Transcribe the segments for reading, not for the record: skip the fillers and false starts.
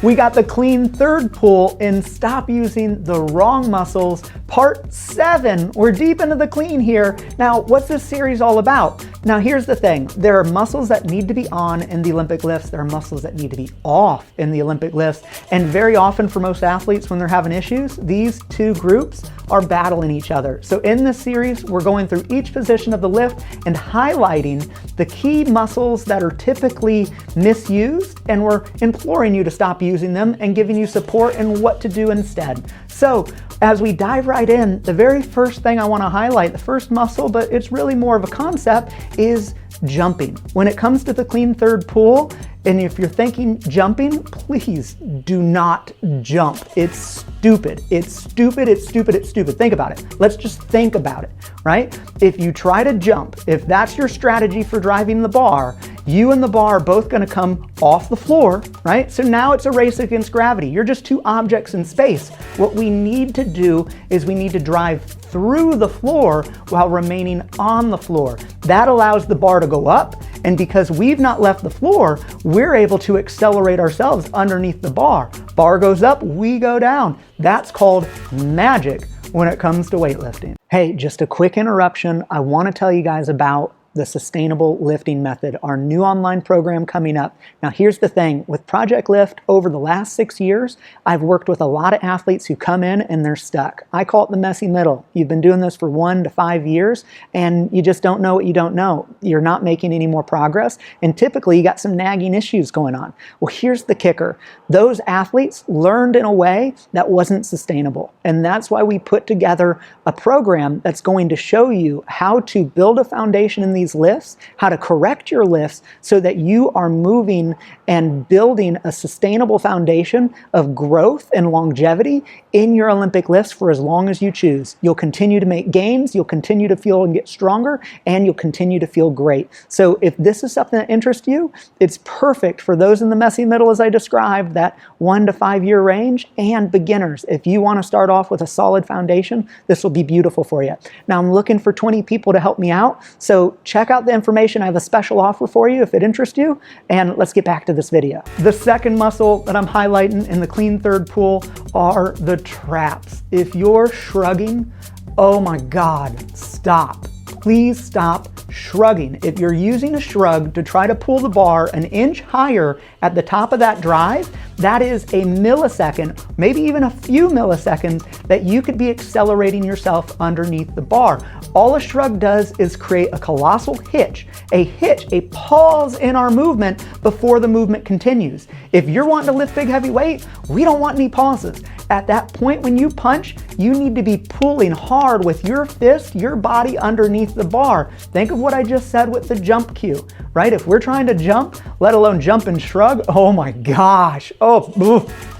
We got the clean third pull in Stop Using the Wrong Muscles, part 7. We're deep into the clean here. Now, what's this series all about? Now, here's the thing. There are muscles that need to be on in the Olympic lifts. There are muscles that need to be off in the Olympic lifts. And very often for most athletes, when they're having issues, these two groups are battling each other. So in this series, we're going through each position of the lift and highlighting the key muscles that are typically misused, and we're imploring you to stop using them and giving you support and what to do instead. So as we dive right in, the very first thing I want to highlight, the first muscle, but it's really more of a concept, is jumping. When it comes to the clean third pull, and if you're thinking jumping, please do not jump. It's stupid. It's stupid. It's stupid. It's stupid. Think about it. Let's just think about it, right? If you try to jump, if that's your strategy for driving the bar, you and the bar are both going to come off the floor, right? So now it's a race against gravity. You're just two objects in space. What we need to do is we need to drive through the floor while remaining on the floor. That allows the bar to go up, and because we've not left the floor, we're able to accelerate ourselves underneath the bar. Bar goes up, we go down. That's called magic when it comes to weightlifting. Hey, just a quick interruption. I want to tell you guys about the Sustainable Lifting Method, our new online program coming up. Now, here's the thing. With Project Lift, over the last 6 years, I've worked with a lot of athletes who come in and they're stuck. I call it the messy middle. You've been doing this for 1 to 5 years, and you just don't know what you don't know. You're not making any more progress, and typically you got some nagging issues going on. Well, here's the kicker. Those athletes learned in a way that wasn't sustainable, and that's why we put together a program that's going to show you how to build a foundation in these lifts, how to correct your lifts so that you are moving and building a sustainable foundation of growth and longevity in your Olympic lifts for as long as you choose. You'll continue to make gains, you'll continue to feel and get stronger, and you'll continue to feel great. So if this is something that interests you, it's perfect for those in the messy middle, as I described, that 1 to 5 year range, and beginners. If you want to start off with a solid foundation, this will be beautiful for you. Now, I'm looking for 20 people to help me out, so check out the information. I have a special offer for you if it interests you, and let's get back to this video. The second muscle that I'm highlighting in the clean third pull are the traps. If you're shrugging, oh my God, stop. Please stop shrugging. If you're using a shrug to try to pull the bar an inch higher at the top of that drive, that is a millisecond, maybe even a few milliseconds, that you could be accelerating yourself underneath the bar. All a shrug does is create a colossal hitch, a pause in our movement before the movement continues. If you're wanting to lift big heavy weight, we don't want any pauses. At that point when you punch, you need to be pulling hard with your fist, your body underneath the bar. Think of what I just said with the jump cue, right? If we're trying to jump, let alone jump and shrug, oh my gosh,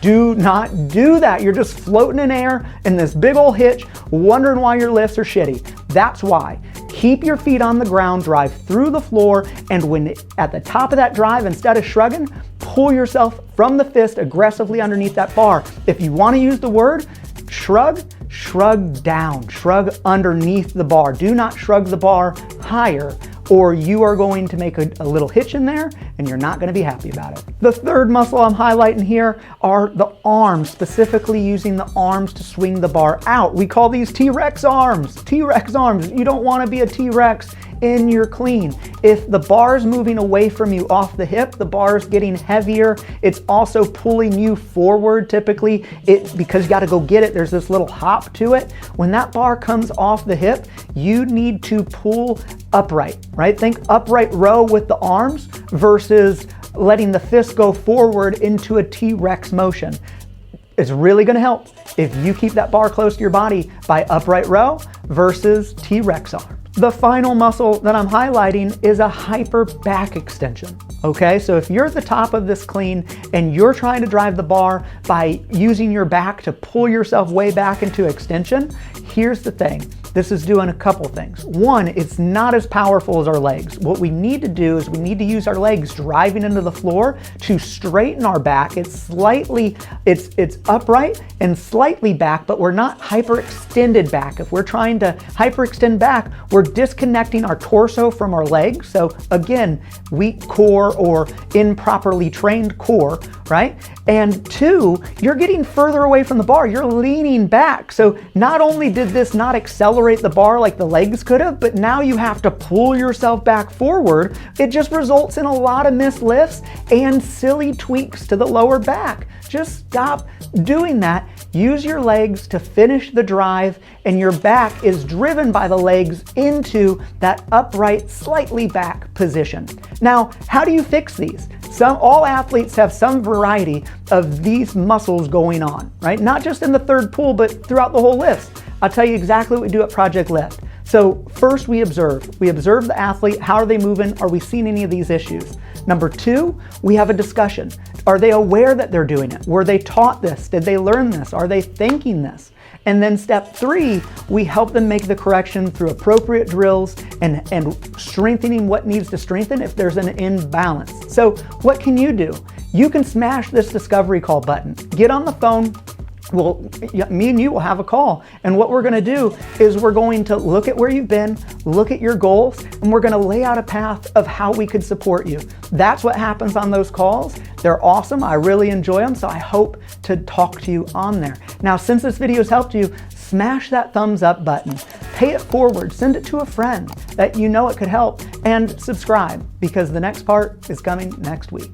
do not do that. You're just floating in air in this big old hitch, wondering why your lifts are shitty. That's why. Keep your feet on the ground, drive through the floor, and when at the top of that drive, instead of shrugging, pull yourself from the fist aggressively underneath that bar. If you want to use the word shrug, shrug down, shrug underneath the bar. Do not shrug the bar higher, or you are going to make a little hitch in there and you're not going to be happy about it. The third muscle I'm highlighting here are the arms, specifically using the arms to swing the bar out. We call these T-Rex arms. T-Rex arms. You don't want to be a T-Rex in your clean. If the bar is moving away from you off the hip, the bar is getting heavier. It's also pulling you forward typically. Because you got to go get it, there's this little hop to it. When that bar comes off the hip, you need to pull upright, right? Think upright row with the arms versus letting the fist go forward into a T-Rex motion. It's really going to help if you keep that bar close to your body by upright row versus T-Rex arm. The final muscle that I'm highlighting is a hyper back extension. Okay, so if you're at the top of this clean and you're trying to drive the bar by using your back to pull yourself way back into extension, here's the thing. This is doing a couple things. One, it's not as powerful as our legs. What we need to do is we need to use our legs driving into the floor to straighten our back. It's upright and slightly back, but we're not hyperextended back. If we're trying to hyperextend back, we're disconnecting our torso from our legs. So again, weak core, core or improperly trained core, right? And 2, you're getting further away from the bar. You're leaning back. So not only did this not accelerate the bar like the legs could have, but now you have to pull yourself back forward. It just results in a lot of missed lifts and silly tweaks to the lower back. Just stop doing that. Use your legs to finish the drive, and your back is driven by the legs into that upright, slightly back position. Now, how do you fix these? All athletes have some variety of these muscles going on, right? Not just in the third pull, but throughout the whole lift. I'll tell you exactly what we do at Project Lift. So first we observe the athlete. How are they moving? Are we seeing any of these issues? Number 2, we have a discussion. Are they aware that they're doing it? Were they taught this? Did they learn this? Are they thinking this? And then step 3, we help them make the correction through appropriate drills and strengthening what needs to strengthen if there's an imbalance. So what can you do? You can smash this discovery call button. Get on the phone. Me and you will have a call. And what we're going to do is we're going to look at where you've been, look at your goals, and we're going to lay out a path of how we could support you. That's what happens on those calls. They're awesome. I really enjoy them. So I hope to talk to you on there. Now, since this video has helped you, smash that thumbs up button, pay it forward, send it to a friend that you know it could help, and subscribe because the next part is coming next week.